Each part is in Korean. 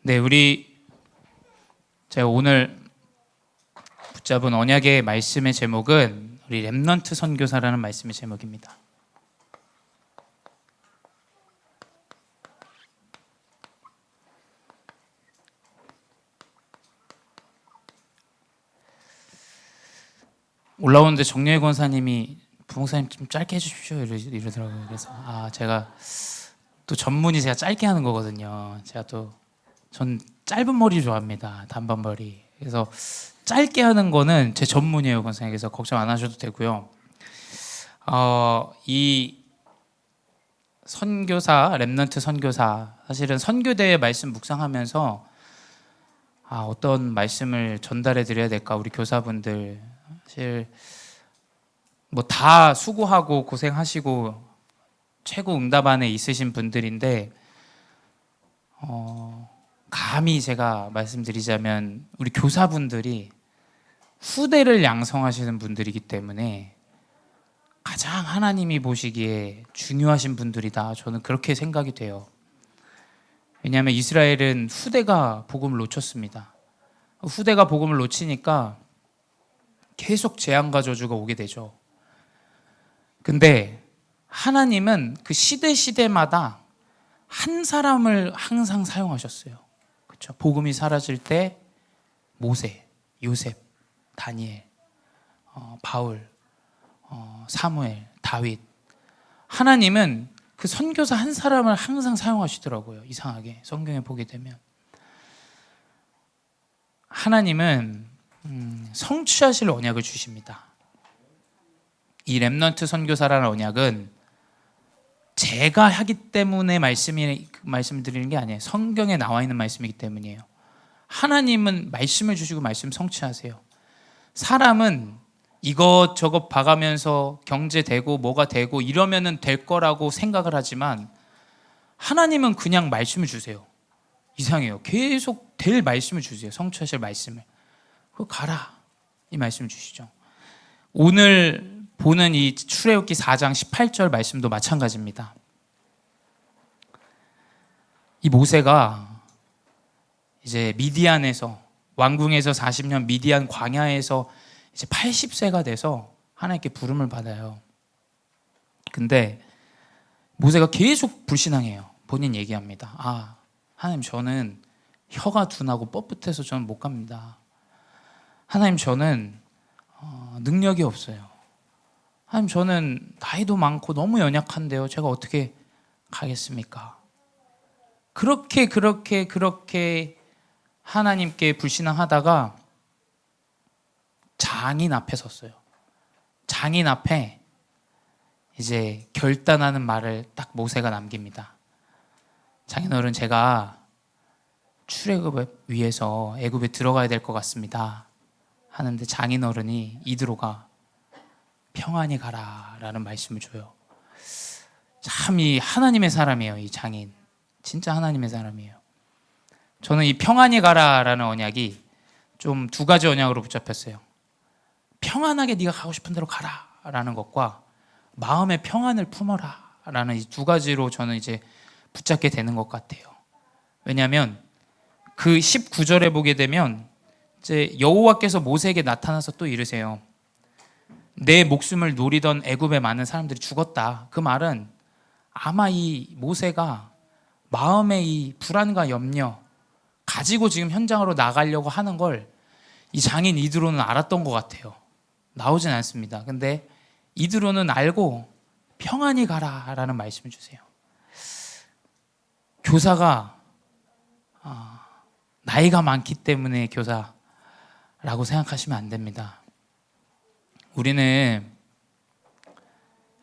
네, 제가 오늘 붙잡은 언약의 말씀의 제목은 우리 렘넌트 선교사라는 말씀의 제목입니다. 올라오는데 정려희 권사님이 부목사님 좀 짧게 해주십시오 이러더라고요. 그래서 제가 또 전문이 제가 짧게 하는 거거든요. 전 짧은 머리 좋아합니다. 단발머리. 그래서 짧게 하는 거는 제 전문이에요, 권사님. 그래서 걱정 안 하셔도 되고요. 이 선교사, 렘넌트 선교사, 사실은 선교대의 말씀 묵상하면서 어떤 말씀을 전달해 드려야 될까, 우리 교사분들. 사실 뭐 다 수고하고 고생하시고 최고 응답 안에 있으신 분들인데 감히 제가 말씀드리자면 우리 교사분들이 후대를 양성하시는 분들이기 때문에 가장 하나님이 보시기에 중요하신 분들이다. 저는 그렇게 생각이 돼요. 왜냐하면 이스라엘은 후대가 복음을 놓쳤습니다. 후대가 복음을 놓치니까 계속 재앙과 저주가 오게 되죠. 근데 하나님은 그 시대마다 한 사람을 항상 사용하셨어요. 그렇죠? 복음이 사라질 때 모세, 요셉, 다니엘, 바울, 사무엘, 다윗. 하나님은 그 선교사 한 사람을 항상 사용하시더라고요. 이상하게 성경에 보게 되면 하나님은 성취하실 언약을 주십니다. 이 렘넌트 선교사라는 언약은 제가 하기 때문에 말씀을 드리는 게 아니에요. 성경에 나와 있는 말씀이기 때문이에요. 하나님은 말씀을 주시고 말씀 성취하세요. 사람은 이것저것 봐가면서 경제되고 뭐가 되고 이러면은 될 거라고 생각을 하지만 하나님은 그냥 말씀을 주세요. 이상해요. 계속 될 말씀을 주세요. 성취하실 말씀을. 그거 가라, 이 말씀을 주시죠. 오늘 보는 이 출애굽기 4장 18절 말씀도 마찬가지입니다. 이 모세가 이제 미디안에서 왕궁에서 40년 미디안 광야에서 이제 80세가 돼서 하나님께 부름을 받아요. 근데 모세가 계속 불신앙해요. 본인 얘기합니다. 하나님, 저는 혀가 둔하고 뻣뻣해서 저는 못 갑니다. 하나님, 저는 능력이 없어요. 하나님, 저는 나이도 많고 너무 연약한데요. 제가 어떻게 가겠습니까? 그렇게 하나님께 불신앙하다가 장인 앞에 섰어요. 장인 앞에 이제 결단하는 말을 딱 모세가 남깁니다. 장인어른, 제가 출애굽을 위해서 애굽에 들어가야 될 것 같습니다. 하는데 장인어른이 이드로가 평안히 가라 라는 말씀을 줘요. 참 이 하나님의 사람이에요. 이 장인 진짜 하나님의 사람이에요. 저는 이 평안히 가라 라는 언약이 좀 두 가지 언약으로 붙잡혔어요. 평안하게 네가 가고 싶은 대로 가라 라는 것과 마음의 평안을 품어라 라는 이 두 가지로 저는 이제 붙잡게 되는 것 같아요. 왜냐하면 그 19절에 보게 되면 이제 여호와께서 모세에게 나타나서 또 이르세요. 내 목숨을 노리던 애굽의 많은 사람들이 죽었다. 그 말은 아마 이 모세가 마음의 이 불안과 염려 가지고 지금 현장으로 나가려고 하는 걸 이 장인 이드로는 알았던 것 같아요. 나오진 않습니다. 근데 이드로는 알고 평안히 가라 라는 말씀을 주세요. 교사가 나이가 많기 때문에 교사라고 생각하시면 안 됩니다. 우리는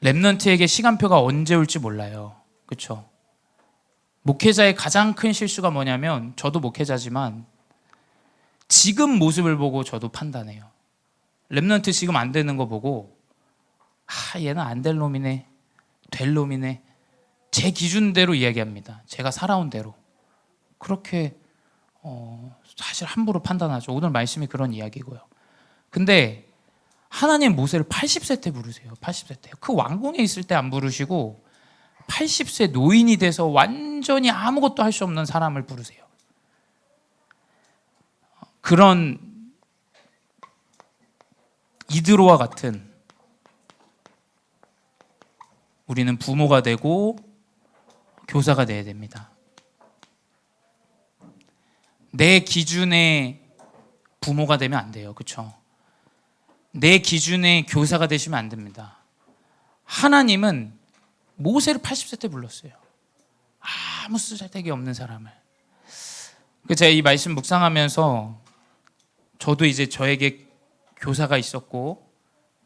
렘넌트에게 시간표가 언제 올지 몰라요. 그렇죠? 목회자의 가장 큰 실수가 뭐냐면, 저도 목회자지만 지금 모습을 보고 저도 판단해요. 렘넌트 지금 안 되는 거 보고 얘는 안 될 놈이네, 될 놈이네, 제 기준대로 이야기합니다. 제가 살아온 대로 그렇게 사실 함부로 판단하죠. 오늘 말씀이 그런 이야기고요. 근데 하나님 모세를 80세 때 부르세요. 80세 때. 그 왕궁에 있을 때 안 부르시고 80세 노인이 돼서 완전히 아무것도 할 수 없는 사람을 부르세요. 그런 이드로와 같은 우리는 부모가 되고 교사가 되어야 됩니다. 내 기준의 부모가 되면 안 돼요. 그렇죠? 내 기준의 교사가 되시면 안 됩니다. 하나님은 모세를 80세 때 불렀어요. 아무 쓰잘데기 없는 사람을. 제가 이 말씀 묵상하면서 저도 이제 저에게 교사가 있었고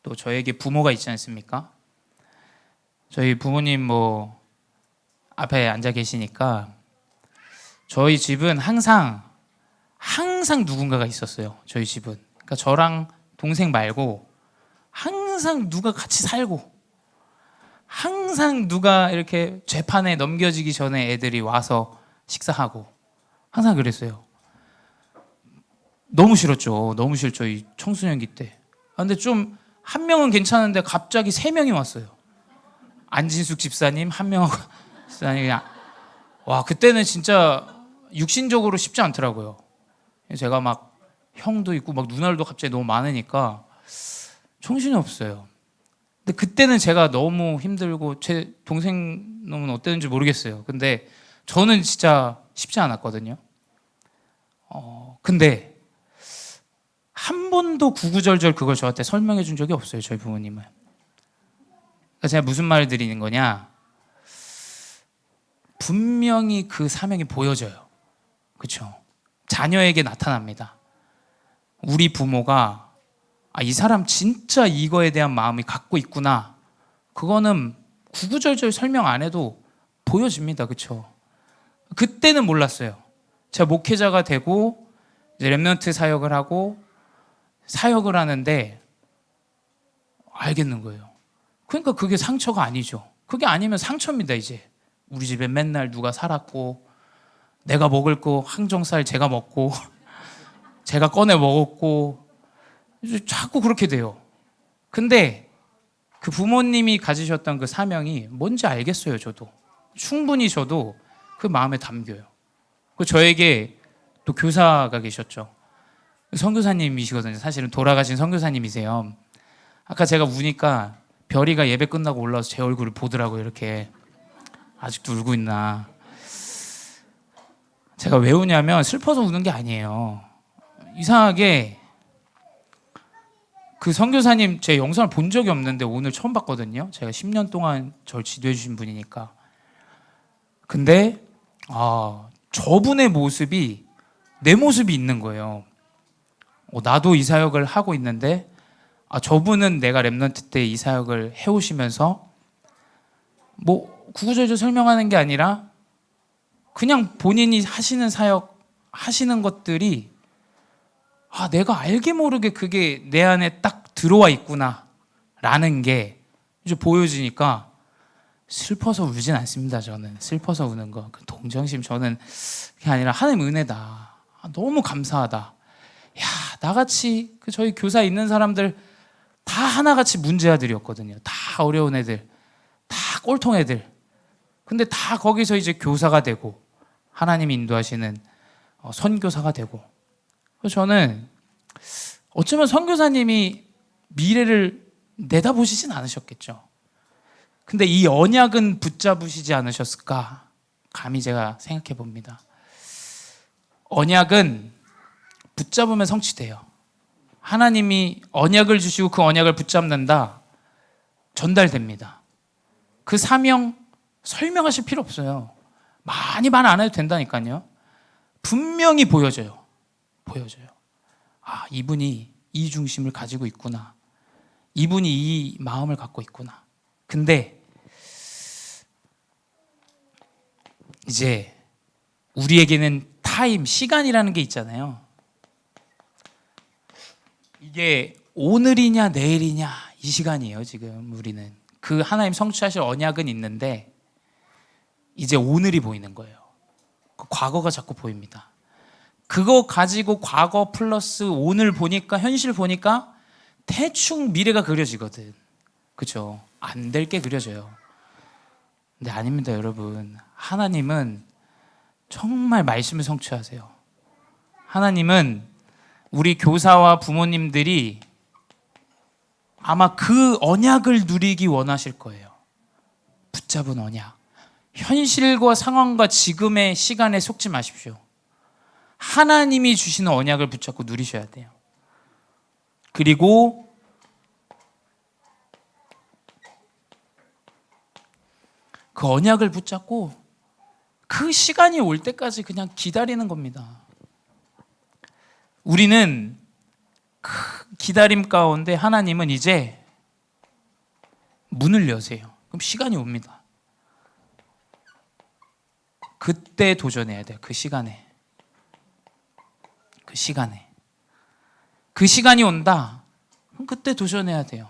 또 저에게 부모가 있지 않습니까? 저희 부모님 앞에 앉아 계시니까 저희 집은 항상 누군가가 있었어요. 저희 집은. 그러니까 저랑 동생 말고 항상 누가 같이 살고 항상 누가 이렇게 재판에 넘겨지기 전에 애들이 와서 식사하고 항상 그랬어요. 너무 싫었죠. 너무 싫죠. 이 청소년기 때. 근데 좀 한 명은 괜찮은데 갑자기 3명이 왔어요. 안진숙 집사님, 한명하고 집사님. 와, 그때는 진짜 육신적으로 쉽지 않더라고요. 제가 막 형도 있고 막 누나들도 갑자기 너무 많으니까 정신이 없어요. 근데 그때는 제가 너무 힘들고 제 동생 놈은 어땠는지 모르겠어요. 근데 저는 진짜 쉽지 않았거든요. 근데 한 번도 구구절절 그걸 저한테 설명해 준 적이 없어요. 저희 부모님은. 그러니까 제가 무슨 말을 드리는 거냐, 분명히 그 사명이 보여져요. 그렇죠? 자녀에게 나타납니다. 우리 부모가 이 사람 진짜 이거에 대한 마음이 갖고 있구나. 그거는 구구절절 설명 안 해도 보여집니다. 그렇죠? 그때는 몰랐어요. 제가 목회자가 되고 이제 렘넌트 사역을 하고 사역을 하는데 알겠는 거예요. 그러니까 그게 상처가 아니죠. 그게 아니면 상처입니다. 이제 우리 집에 맨날 누가 살았고 내가 먹을 거 항정살 제가 먹고 제가 꺼내 먹었고 자꾸 그렇게 돼요. 근데 그 부모님이 가지셨던 그 사명이 뭔지 알겠어요. 저도 충분히 저도 그 마음에 담겨요. 저에게 또 교사가 계셨죠. 선교사님이시거든요. 사실은 돌아가신 선교사님이세요. 아까 제가 우니까 별이가 예배 끝나고 올라와서 제 얼굴을 보더라고요. 이렇게 아직도 울고 있나. 제가 왜 우냐면 슬퍼서 우는 게 아니에요. 이상하게 그 선교사님 제 영상을 본 적이 없는데 오늘 처음 봤거든요. 제가 10년 동안 저를 지도해 주신 분이니까. 근데 저분의 모습이 내 모습이 있는 거예요. 나도 이 사역을 하고 있는데 저분은 내가 렘넌트 때 이 사역을 해오시면서 구구절절 설명하는 게 아니라 그냥 본인이 하시는 사역 하시는 것들이 내가 알게 모르게 그게 내 안에 딱 들어와 있구나 라는 게 이제 보여지니까 슬퍼서 울진 않습니다. 저는 슬퍼서 우는 거 그 동정심 저는 그게 아니라 하나님 은혜다. 너무 감사하다. 나같이 저희 교사에 있는 사람들 다 하나같이 문제아들이었거든요. 다 어려운 애들, 다 꼴통 애들. 근데 다 거기서 이제 교사가 되고 하나님이 인도하시는 선교사가 되고. 그래서 저는 어쩌면 선교사님이 미래를 내다보시진 않으셨겠죠. 근데 이 언약은 붙잡으시지 않으셨을까? 감히 제가 생각해 봅니다. 언약은 붙잡으면 성취돼요. 하나님이 언약을 주시고 그 언약을 붙잡는다. 전달됩니다. 그 사명 설명하실 필요 없어요. 많이 말 안 해도 된다니까요. 분명히 보여져요. 이분이 이 중심을 가지고 있구나. 이분이 이 마음을 갖고 있구나. 근데 이제 우리에게는 타임, 시간이라는 게 있잖아요. 이게 오늘이냐 내일이냐 이 시간이에요. 지금 우리는 그 하나님 성취하실 언약은 있는데 이제 오늘이 보이는 거예요. 과거가 자꾸 보입니다. 그거 가지고 과거 플러스 오늘 보니까 현실 보니까 대충 미래가 그려지거든. 그렇죠? 안 될 게 그려져요. 근데 아닙니다, 여러분. 하나님은 정말 말씀을 성취하세요. 하나님은 우리 교사와 부모님들이 아마 그 언약을 누리기 원하실 거예요. 붙잡은 언약. 현실과 상황과 지금의 시간에 속지 마십시오. 하나님이 주시는 언약을 붙잡고 누리셔야 돼요. 그리고 그 언약을 붙잡고 그 시간이 올 때까지 그냥 기다리는 겁니다. 우리는 그 기다림 가운데 하나님은 이제 문을 여세요. 그럼 시간이 옵니다. 그때 도전해야 돼요. 그 시간에. 그 시간이 온다. 그럼 그때 도전해야 돼요.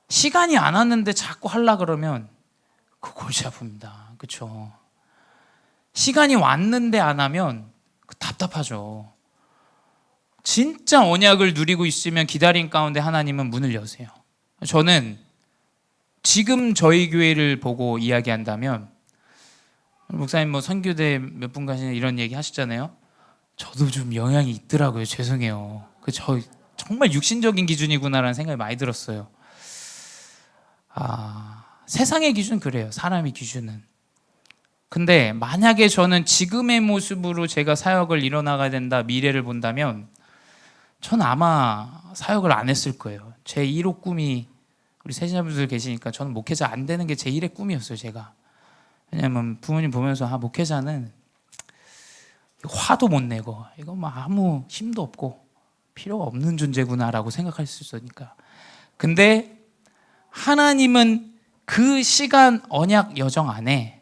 시간이 안 왔는데 자꾸 하려 그러면 그 골치 아픕니다. 그렇죠? 시간이 왔는데 안 하면 답답하죠. 진짜 언약을 누리고 있으면 기다림 가운데 하나님은 문을 여세요. 저는 지금 저희 교회를 보고 이야기한다면, 목사님 뭐 선교대 몇 분 가시는 이런 얘기 하시잖아요. 저도 좀 영향이 있더라고요. 죄송해요. 저 정말 육신적인 기준이구나라는 생각이 많이 들었어요. 세상의 기준 그래요. 사람의 기준은. 근데 만약에 저는 지금의 모습으로 제가 사역을 이뤄나가야 된다, 미래를 본다면 전 아마 사역을 안 했을 거예요. 제 1호 꿈이, 우리 세신자분들 계시니까 저는 목회자 안 되는 게 제 1의 꿈이었어요. 제가. 왜냐면 부모님 보면서 목회자는 화도 못 내고 이거 뭐 아무 힘도 없고 필요가 없는 존재구나라고 생각할 수 있으니까. 근데 하나님은 그 시간 언약 여정 안에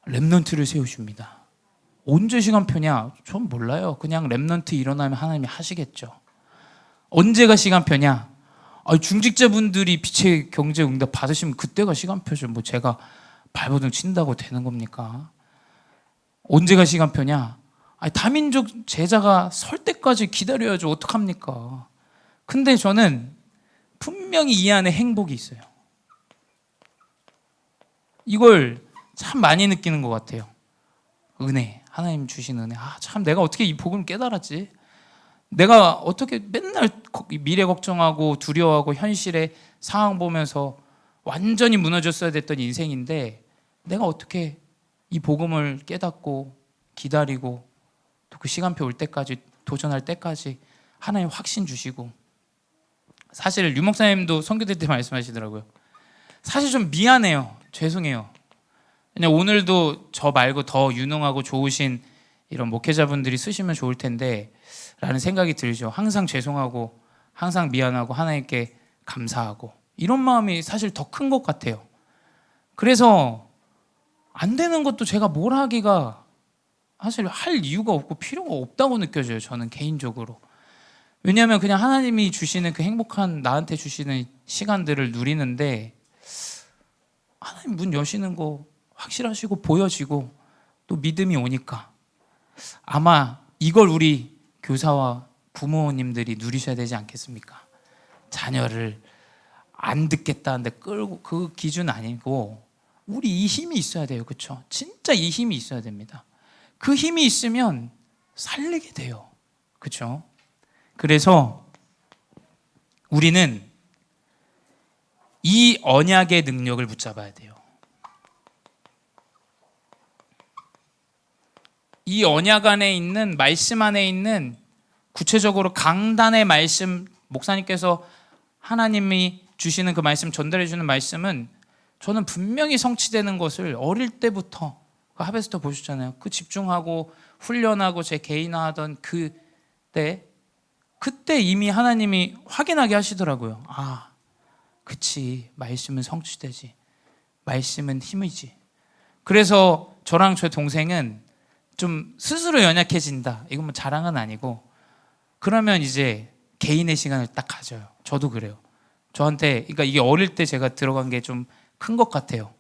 렘넌트를 세우십니다. 언제 시간표냐? 전 몰라요. 그냥 렘넌트 일어나면 하나님이 하시겠죠. 언제가 시간표냐? 중직자분들이 빛의 경제 응답 받으시면 그때가 시간표죠. 뭐 제가 발버둥 친다고 되는 겁니까? 언제가 시간표냐? 다민족 제자가 설 때까지 기다려야죠. 어떡합니까? 근데 저는 분명히 이 안에 행복이 있어요. 이걸 참 많이 느끼는 것 같아요. 은혜, 하나님 주신 은혜. 참 내가 어떻게 이 복음을 깨달았지? 내가 어떻게 맨날 미래 걱정하고 두려워하고 현실의 상황 보면서 완전히 무너졌어야 됐던 인생인데 내가 어떻게 이 복음을 깨닫고 기다리고 또 그 시간표 올 때까지, 도전할 때까지 하나님 확신 주시고. 사실 유 목사님도 선교대 때 말씀하시더라고요. 사실 좀 미안해요. 죄송해요. 그냥 오늘도 저 말고 더 유능하고 좋으신 이런 목회자분들이 쓰시면 좋을 텐데 라는 생각이 들죠. 항상 죄송하고 항상 미안하고 하나님께 감사하고 이런 마음이 사실 더 큰 것 같아요. 그래서 안 되는 것도 제가 뭘 하기가 사실 할 이유가 없고 필요가 없다고 느껴져요. 저는 개인적으로. 왜냐하면 그냥 하나님이 주시는 그 행복한, 나한테 주시는 시간들을 누리는데 하나님 문 여시는 거 확실하시고 보여지고 또 믿음이 오니까 아마 이걸 우리 교사와 부모님들이 누리셔야 되지 않겠습니까? 자녀를 안 듣겠다는데 끌고, 그 기준 아니고 우리 이 힘이 있어야 돼요. 그렇죠? 진짜 이 힘이 있어야 됩니다. 그 힘이 있으면 살리게 돼요. 그렇죠? 그래서 우리는 이 언약의 능력을 붙잡아야 돼요. 이 언약 안에 있는, 말씀 안에 있는, 구체적으로 강단의 말씀, 목사님께서 하나님이 주시는 그 말씀, 전달해 주는 말씀은 저는 분명히 성취되는 것을 어릴 때부터, 그 하베스터 보셨잖아요. 그 집중하고 훈련하고 제 개인화하던 그때 이미 하나님이 확인하게 하시더라고요. 그치, 말씀은 성취되지, 말씀은 힘이지. 그래서 저랑 제 동생은 좀 스스로 연약해진다, 이건 뭐 자랑은 아니고, 그러면 이제 개인의 시간을 딱 가져요. 저도 그래요. 저한테, 그러니까 이게 어릴 때 제가 들어간 게 좀 큰 것 같아요.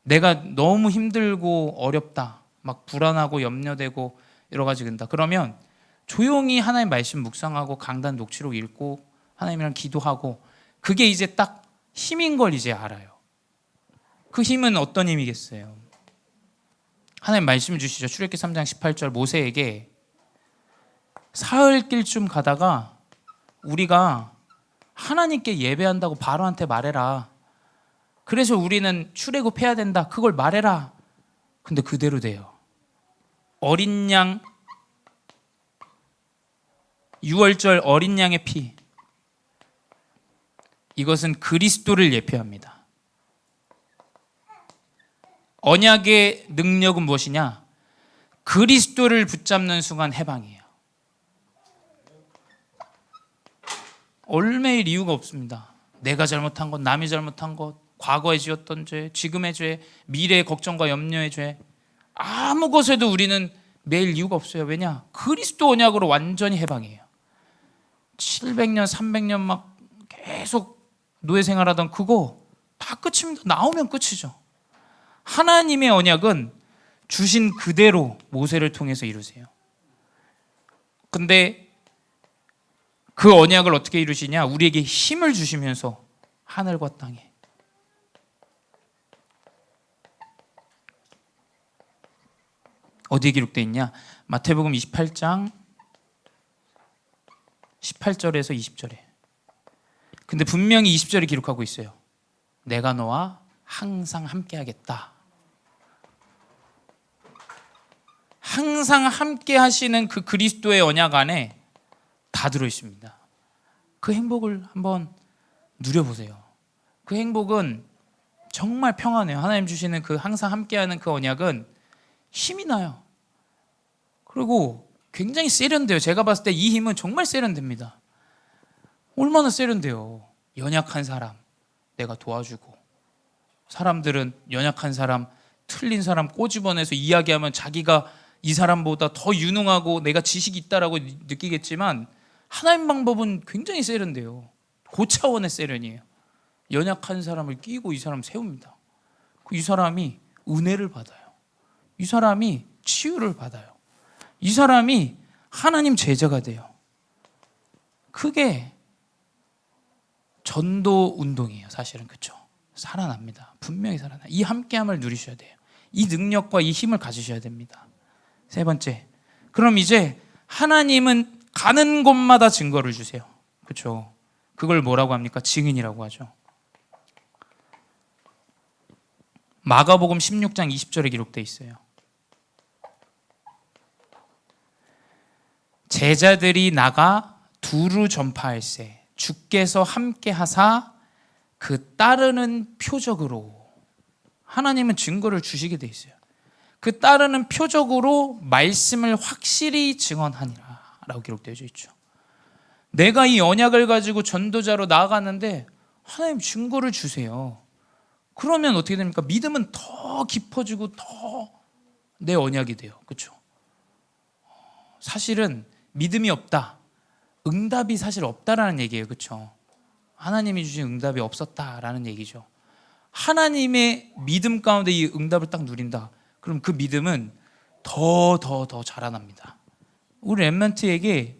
내가 너무 힘들고 어렵다, 막 불안하고 염려되고 여러 가지 된다. 그러면 조용히 하나님 말씀 묵상하고 강단 녹취록 읽고 하나님이랑 기도하고, 그게 이제 딱 힘인 걸 이제 알아요. 그 힘은 어떤 힘이겠어요? 하나님 말씀 주시죠. 출애굽기 3장 18절, 모세에게 사흘길쯤 가다가 우리가 하나님께 예배한다고 바로한테 말해라. 그래서 우리는 출애굽해야 된다. 그걸 말해라. 근데 그대로 돼요. 어린 양, 6월절 어린 양의 피. 이것은 그리스도를 예표합니다. 언약의 능력은 무엇이냐? 그리스도를 붙잡는 순간 해방이에요. 얽매일 이유가 없습니다. 내가 잘못한 것, 남이 잘못한 것, 과거에 지었던 죄, 지금의 죄, 미래의 걱정과 염려의 죄, 아무 것에도 우리는 매일 이유가 없어요. 왜냐? 그리스도 언약으로 완전히 해방이에요. 700년, 300년 막 계속 노예 생활하던 그거 다 끝입니다. 나오면 끝이죠. 하나님의 언약은 주신 그대로 모세를 통해서 이루세요. 근데 그 언약을 어떻게 이루시냐? 우리에게 힘을 주시면서 하늘과 땅에. 어디에 기록되어 있냐? 마태복음 28장 18절에서 20절에. 근데 분명히 20절에 기록하고 있어요. 내가 너와 항상 함께 하겠다. 항상 함께 하시는 그 그리스도의 언약 안에 다 들어 있습니다. 그 행복을 한번 누려보세요. 그 행복은 정말 평안해요. 하나님 주시는 그 항상 함께하는 그 언약은 힘이 나요. 그리고 굉장히 세련돼요. 제가 봤을 때 이 힘은 정말 세련됩니다. 얼마나 세련돼요. 연약한 사람 내가 도와주고, 사람들은 연약한 사람, 틀린 사람 꼬집어내서 이야기하면 자기가 이 사람보다 더 유능하고 내가 지식이 있다라고 느끼겠지만, 하나님 방법은 굉장히 세련돼요. 고차원의 세련이에요. 연약한 사람을 끼고 이 사람 세웁니다. 이 사람이 은혜를 받아요. 이 사람이 치유를 받아요. 이 사람이 하나님 제자가 돼요. 그게 전도 운동이에요. 사실은. 그렇죠? 살아납니다. 분명히 살아나요. 이 함께함을 누리셔야 돼요. 이 능력과 이 힘을 가지셔야 됩니다. 세 번째, 그럼 이제 하나님은 가는 곳마다 증거를 주세요. 그렇죠? 그걸 뭐라고 합니까? 증인이라고 하죠. 마가복음 16장 20절에 기록되어 있어요. 제자들이 나가 두루 전파할세 주께서 함께 하사 그 따르는 표적으로, 하나님은 증거를 주시게 돼 있어요. 그 따르는 표적으로 말씀을 확실히 증언하니라 라고 기록되어 있죠. 내가 이 언약을 가지고 전도자로 나아가는데 하나님 증거를 주세요. 그러면 어떻게 됩니까? 믿음은 더 깊어지고 더 내 언약이 돼요. 그렇죠? 사실은 믿음이 없다, 응답이 사실 없다라는 얘기예요. 그렇죠? 하나님이 주신 응답이 없었다라는 얘기죠. 하나님의 믿음 가운데 이 응답을 딱 누린다. 그럼 그 믿음은 더 자라납니다. 우리 렘넌트에게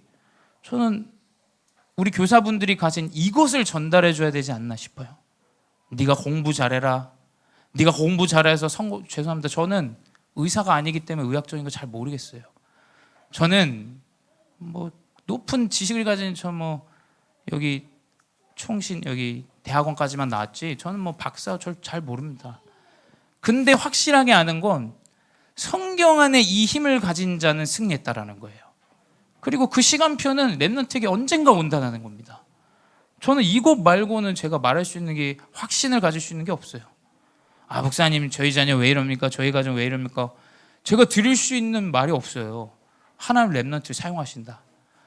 저는 우리 교사분들이 가진 이것을 전달해 줘야 되지 않나 싶어요. 네가 공부 잘해라. 네가 공부 잘해서 죄송합니다. 저는 의사가 아니기 때문에 의학적인 거 잘 모르겠어요. 저는 뭐 높은 지식을 가진 여기 총신 여기 대학원까지만 나왔지 저는 뭐 박사 잘 모릅니다. 근데 확실하게 아는 건 성경 안에 이 힘을 가진 자는 승리했다라는 거예요. 그리고 그 시간표는 렘넌트에게 언젠가 온다는 겁니다. 저는 이것 말고는 제가 말할 수 있는 게, 확신을 가질 수 있는 게 없어요. 아, 목사님 저희 자녀 왜 이럽니까? 저희 가정 왜 이럽니까? 제가 드릴 수 있는 말이 없어요. 하나님 렘넌트를 사용하신다.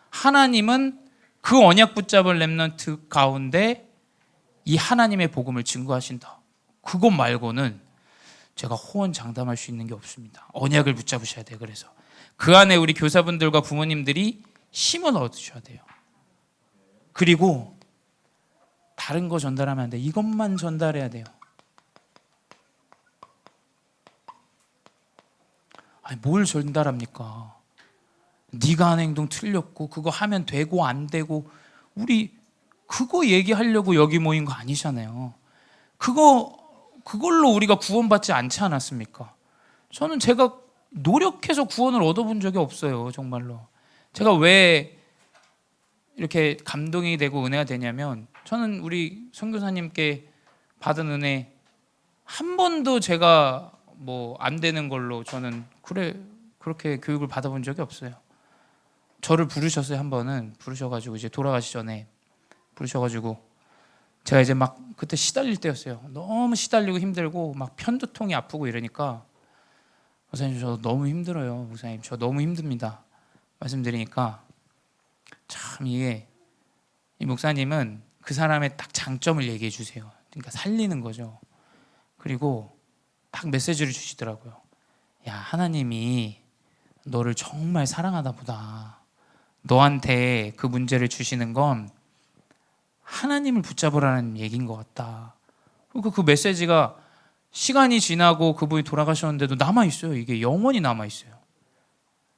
하나님은 그 언약 붙잡은 렘넌트 가운데 이 하나님의 복음을 증거하신다. 그것 말고는 제가 호언장담할 수 있는 게 없습니다. 언약을 붙잡으셔야 돼요. 그래서 그 안에 우리 교사분들과 부모님들이 힘을 얻으셔야 돼요. 그리고 다른 거 전달하면 안 돼. 이것만 전달해야 돼요. 아니, 뭘 전달합니까? 네가 하는 행동 틀렸고 그거 하면 되고 안 되고, 우리 그거 얘기하려고 여기 모인 거 아니잖아요. 그걸로 우리가 구원받지 않지 않았습니까? 저는 제가 노력해서 구원을 얻어본 적이 없어요. 정말로. 제가 왜 이렇게 감동이 되고 은혜가 되냐면, 저는 우리 선교사님께 받은 은혜 한 번도 제가 뭐 안 되는 걸로 저는 그렇게 교육을 받아본 적이 없어요. 저를 부르셨어요. 한 번은 부르셔가지고, 이제 돌아가시 전에 부르셔가지고, 제가 이제 막 그때 시달릴 때였어요. 너무 시달리고 힘들고 막 편두통이 아프고 이러니까, 목사님 저 너무 힘들어요. 목사님 저 너무 힘듭니다. 말씀드리니까 참 이게, 이 목사님은 그 사람의 딱 장점을 얘기해 주세요. 그러니까 살리는 거죠. 그리고 딱 메시지를 주시더라고요. 야, 하나님이 너를 정말 사랑하다 보다. 너한테 그 문제를 주시는 건 하나님을 붙잡으라는 얘기인 것 같다. 그리고 그 메시지가 시간이 지나고 그분이 돌아가셨는데도 남아있어요. 이게 영원히 남아있어요.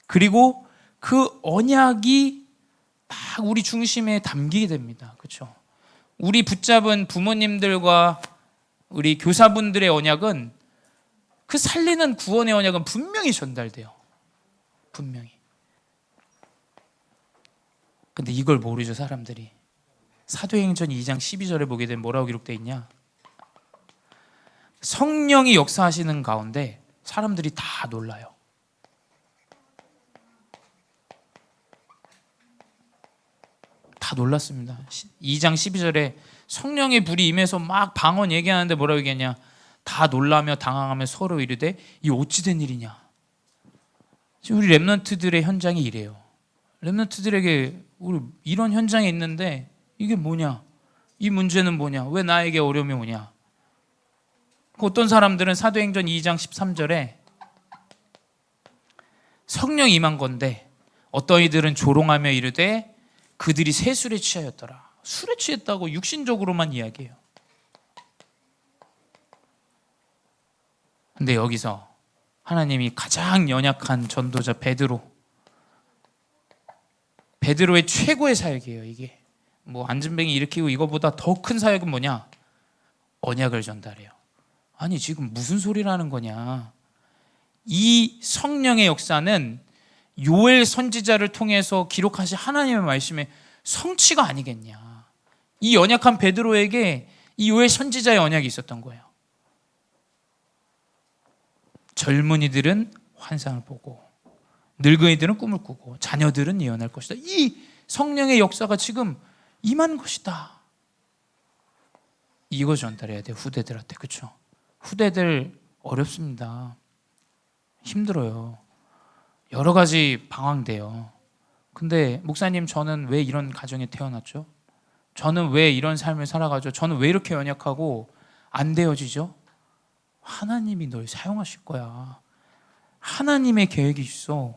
그리고 그 언약이 딱 우리 중심에 담기게 됩니다. 그렇죠? 우리 붙잡은 부모님들과 우리 교사분들의 언약은, 그 살리는 구원의 언약은 분명히 전달돼요. 분명히. 근데 이걸 모르죠, 사람들이. 사도행전 2장 12절에 보게 되면 뭐라고 기록되어 있냐? 성령이 역사하시는 가운데 사람들이 다 놀라요. 다 놀랐습니다. 2장 12절에 성령의 불이 임해서 막 방언 얘기하는데 뭐라고 얘기하냐? 다 놀라며 당황하며 서로 이르되 이 어찌 된 일이냐? 지금 우리 렘넌트들의 현장이 이래요. 렘넌트들에게 우리 이런 현장에 있는데 이게 뭐냐? 이 문제는 뭐냐? 왜 나에게 어려움이 오냐? 어떤 사람들은 사도행전 2장 13절에 성령 임한 건데, 어떤 이들은 조롱하며 이르되 그들이 새 술에 취하였더라. 술에 취했다고 육신적으로만 이야기해요. 근데 여기서 하나님이 가장 연약한 전도자 베드로의 최고의 사역이에요. 이게 뭐 안전뱅이 일으키고 이거보다 더 큰 사역은 뭐냐? 언약을 전달해요. 아니 지금 무슨 소리라는 거냐? 이 성령의 역사는 요엘 선지자를 통해서 기록하신 하나님의 말씀의 성취가 아니겠냐? 이 연약한 베드로에게 이 요엘 선지자의 언약이 있었던 거예요. 젊은이들은 환상을 보고, 늙은이들은 꿈을 꾸고, 자녀들은 예언할 것이다. 이 성령의 역사가 지금 임한 것이다. 이거 전달해야 돼요, 후대들한테. 그렇죠? 후대들 어렵습니다. 힘들어요. 여러 가지 방황돼요. 근데 목사님, 저는 왜 이런 가정에 태어났죠? 저는 왜 이런 삶을 살아가죠? 저는 왜 이렇게 연약하고 안 되어지죠? 하나님이 널 사용하실 거야. 하나님의 계획이 있어.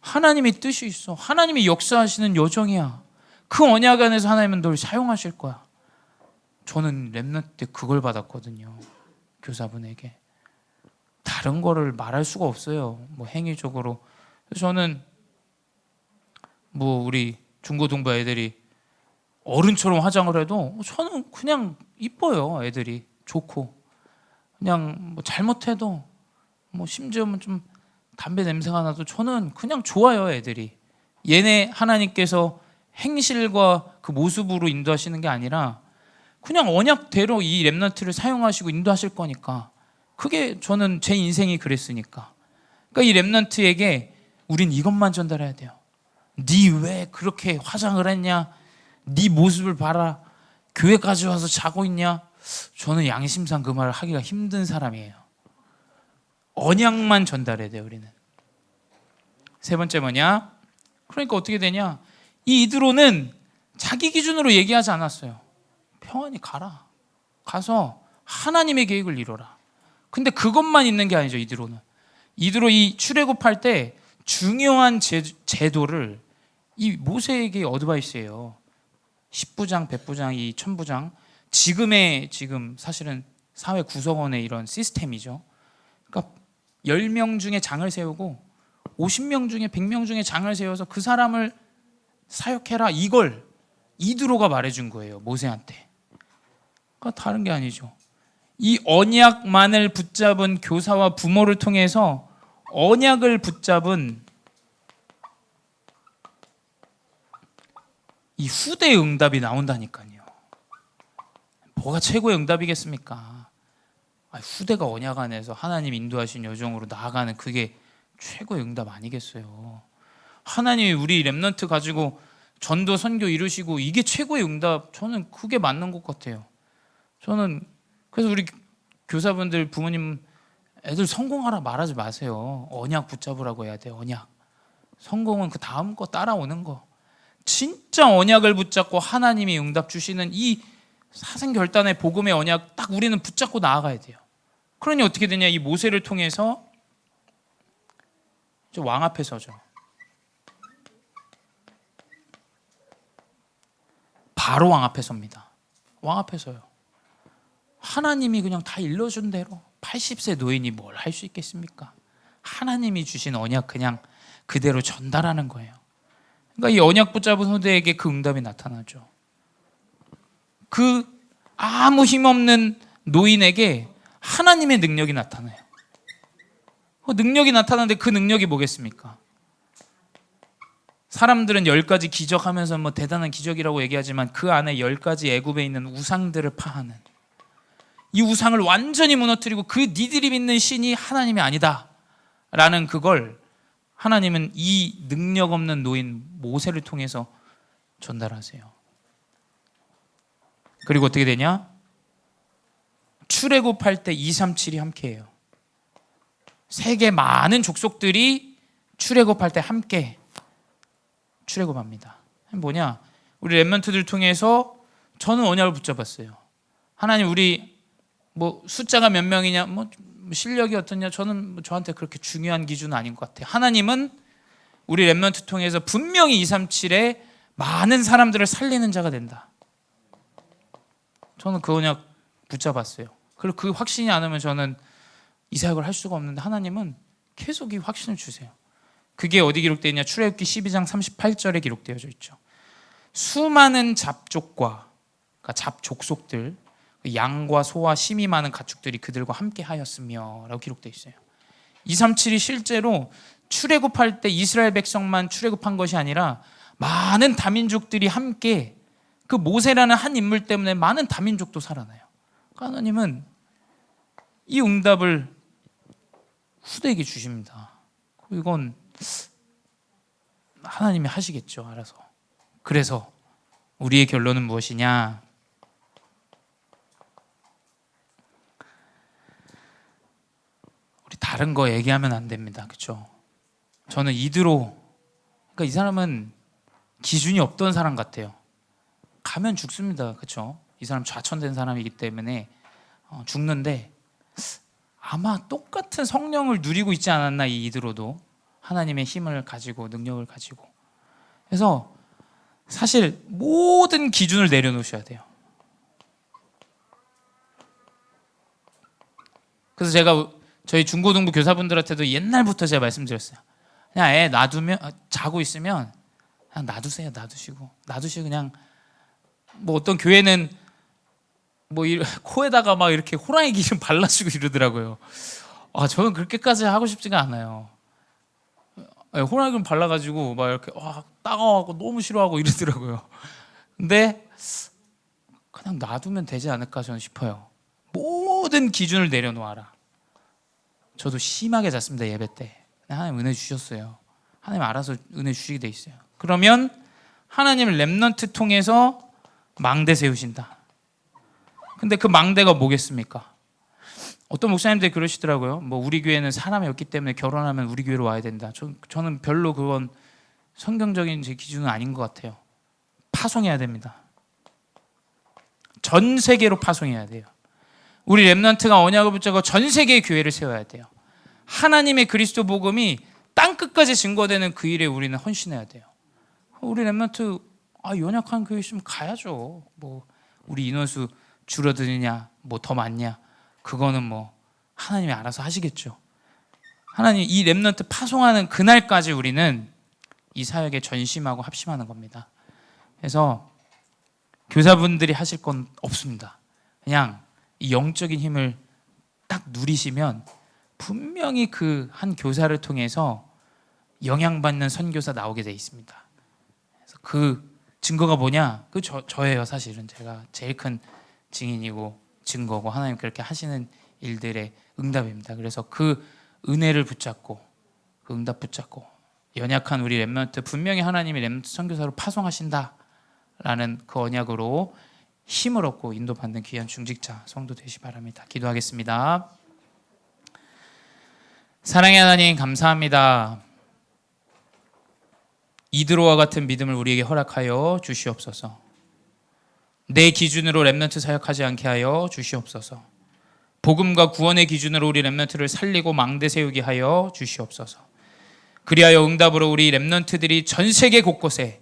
하나님의 뜻이 있어. 하나님이 역사하시는 여정이야. 그 언약 안에서 하나님은 널 사용하실 거야. 저는 렘넌트 때 그걸 받았거든요. 교사분에게. 다른 거를 말할 수가 없어요. 뭐 행위적으로. 그래서 저는 뭐 우리 중고등부 애들이 어른처럼 화장을 해도 저는 그냥 이뻐요. 애들이 좋고, 그냥 뭐 잘못해도, 뭐 심지어는 좀 담배 냄새가 나도 저는 그냥 좋아요. 애들이. 얘네 하나님께서 행실과 그 모습으로 인도하시는 게 아니라 그냥 언약대로 이 렘넌트를 사용하시고 인도하실 거니까. 그게 저는 제 인생이 그랬으니까. 그러니까 이 렘넌트에게 우린 이것만 전달해야 돼요. 네 왜 그렇게 화장을 했냐? 네 모습을 봐라. 교회까지 와서 자고 있냐? 저는 양심상 그 말을 하기가 힘든 사람이에요. 언약만 전달해야 돼요, 우리는. 세 번째 뭐냐? 그러니까 어떻게 되냐? 이 이드로는 자기 기준으로 얘기하지 않았어요. 평안히 가라. 가서 하나님의 계획을 이뤄라. 근데 그것만 있는 게 아니죠, 이드로는. 이드로 이 출애굽할 때 중요한 제도를 이 모세에게 어드바이스예요. 10부장, 100부장, 이 1000부장. 지금 사실은 사회 구성원의 이런 시스템이죠. 그러니까 10명 중에 장을 세우고 50명 중에 100명 중에 장을 세워서 그 사람을 사역해라. 이걸 이드로가 말해준 거예요, 모세한테. 그러니까 다른 게 아니죠. 이 언약만을 붙잡은 교사와 부모를 통해서 언약을 붙잡은 이 후대의 응답이 나온다니까요. 뭐가 최고의 응답이겠습니까? 후대가 언약 안에서 하나님 인도하신 여정으로 나아가는 그게 최고의 응답 아니겠어요? 하나님이 우리 렘넌트 가지고 전도 선교 이루시고 이게 최고의 응답, 저는 그게 맞는 것 같아요. 저는 그래서 우리 교사분들, 부모님, 애들 성공하라 말하지 마세요. 언약 붙잡으라고 해야 돼요. 언약. 성공은 그 다음 거 따라오는 거. 진짜 언약을 붙잡고 하나님이 응답 주시는 이 사생결단의 복음의 언약 딱 우리는 붙잡고 나아가야 돼요. 그러니 어떻게 되냐, 이 모세를 통해서 왕 앞에 서죠. 바로 왕 앞에 섭니다. 왕 앞에 서요. 하나님이 그냥 다 일러준 대로 80세 노인이 뭘 할 수 있겠습니까? 하나님이 주신 언약 그냥 그대로 전달하는 거예요. 그러니까 이 언약 붙잡은 후대에게 그 응답이 나타나죠. 그 아무 힘없는 노인에게 하나님의 능력이 나타나요. 그 능력이 나타나는데 그 능력이 뭐겠습니까? 사람들은 10가지 기적하면서 뭐 대단한 기적이라고 얘기하지만 그 안에 10가지 애굽에 있는 우상들을 파하는, 이 우상을 완전히 무너뜨리고 그 니들이 믿는 신이 하나님이 아니다 라는 그걸 하나님은 이 능력 없는 노인 모세를 통해서 전달하세요. 그리고 어떻게 되냐? 출애굽할 때 237이 함께해요. 세계 많은 족속들이 출애굽할 때 함께 출애굽합니다. 뭐냐? 우리 렘넌트들 통해서 저는 언약을 붙잡았어요. 하나님, 우리 뭐 숫자가 몇 명이냐, 뭐 실력이 어떠냐, 저는 저한테 그렇게 중요한 기준은 아닌 것 같아요. 하나님은 우리 렘넌트 통해서 분명히 237에 많은 사람들을 살리는 자가 된다. 저는 그 언약 붙잡았어요. 그리고 그 확신이 안 오면 저는 이 사역을 할 수가 없는데 하나님은 계속 이 확신을 주세요. 그게 어디 기록되어 있냐? 출애굽기 12장 38절에 기록되어져 있죠. 수많은 잡족과, 그러니까 잡족속들, 양과 소와 심이 많은 가축들이 그들과 함께 하였으며 라고 기록되어 있어요. 237이 실제로 출애굽할 때 이스라엘 백성만 출애굽한 것이 아니라 많은 다민족들이 함께, 그 모세라는 한 인물 때문에 많은 다민족도 살아나요. 그러니까 하나님은 이 응답을 후대에게 주십니다. 이건 하나님이 하시겠죠, 알아서. 그래서 우리의 결론은 무엇이냐? 우리 다른 거 얘기하면 안 됩니다. 그렇죠? 저는 이드로, 그러니까 이 사람은 기준이 없던 사람 같아요. 가면 죽습니다. 그렇죠? 이 사람 좌천된 사람이기 때문에 죽는데 아마 똑같은 성령을 누리고 있지 않았나, 이 이드로도. 하나님의 힘을 가지고, 능력을 가지고. 그래서 사실 모든 기준을 내려놓으셔야 돼요. 그래서 제가 저희 중고등부 교사분들한테도 옛날부터 제가 말씀드렸어요. 그냥 애 놔두면, 자고 있으면 그냥 놔두세요. 놔두시고 그냥, 뭐 어떤 교회는 뭐 코에다가 막 이렇게 호랑이 기름 발라주고 이러더라고요. 저는 그렇게까지 하고 싶지가 않아요. 호랑이 기름 발라가지고 막 이렇게 따가워하고 너무 싫어하고 이러더라고요. 근데 그냥 놔두면 되지 않을까 저는 싶어요. 모든 기준을 내려놓아라. 저도 심하게 잤습니다, 예배 때. 하나님 은혜 주셨어요. 하나님 알아서 은혜 주시게 돼 있어요. 그러면 하나님 렘넌트 통해서 망대 세우신다. 근데 그 망대가 뭐겠습니까? 어떤 목사님들이 그러시더라고요. 뭐 우리 교회는 사람이 없기 때문에 결혼하면 우리 교회로 와야 된다. 저는 별로 그건 성경적인 제 기준은 아닌 것 같아요. 파송해야 됩니다. 전 세계로 파송해야 돼요. 우리 렘넌트가 언약을 붙잡고 전 세계의 교회를 세워야 돼요. 하나님의 그리스도 복음이 땅 끝까지 증거되는 그 일에 우리는 헌신해야 돼요. 우리 렘넌트 연약한 교회 있으면 가야죠. 뭐 우리 인원수 줄어드느냐, 뭐 더 많냐, 그거는 뭐 하나님이 알아서 하시겠죠. 하나님 이 렘넌트 파송하는 그날까지 우리는 이 사역에 전심하고 합심하는 겁니다. 그래서 교사분들이 하실 건 없습니다. 그냥 이 영적인 힘을 딱 누리시면 분명히 그 한 교사를 통해서 영향받는 선교사 나오게 돼 있습니다. 그래서 그 증거가 뭐냐? 저예요. 사실은 제가 제일 큰 증인이고 증거고 하나님 그렇게 하시는 일들의 응답입니다. 그래서 그 은혜를 붙잡고 그 응답 붙잡고 연약한 우리 렘넌트, 분명히 하나님이 렘넌트 선교사로 파송하신다라는 그 언약으로 힘을 얻고 인도받는 귀한 중직자 성도 되시 바랍니다. 기도하겠습니다. 사랑의 하나님 감사합니다. 이드로와 같은 믿음을 우리에게 허락하여 주시옵소서. 내 기준으로 렘넌트 사역하지 않게 하여 주시옵소서. 복음과 구원의 기준으로 우리 렘넌트를 살리고 망대 세우게 하여 주시옵소서. 그리하여 응답으로 우리 렘넌트들이 전 세계 곳곳에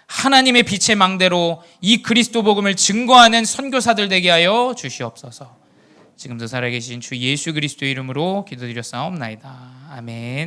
하나님의 빛의 망대로 이 그리스도 복음을 증거하는 선교사들 되게 하여 주시옵소서. 지금도 살아계신 주 예수 그리스도의 이름으로 기도드렸사옵나이다. 아멘.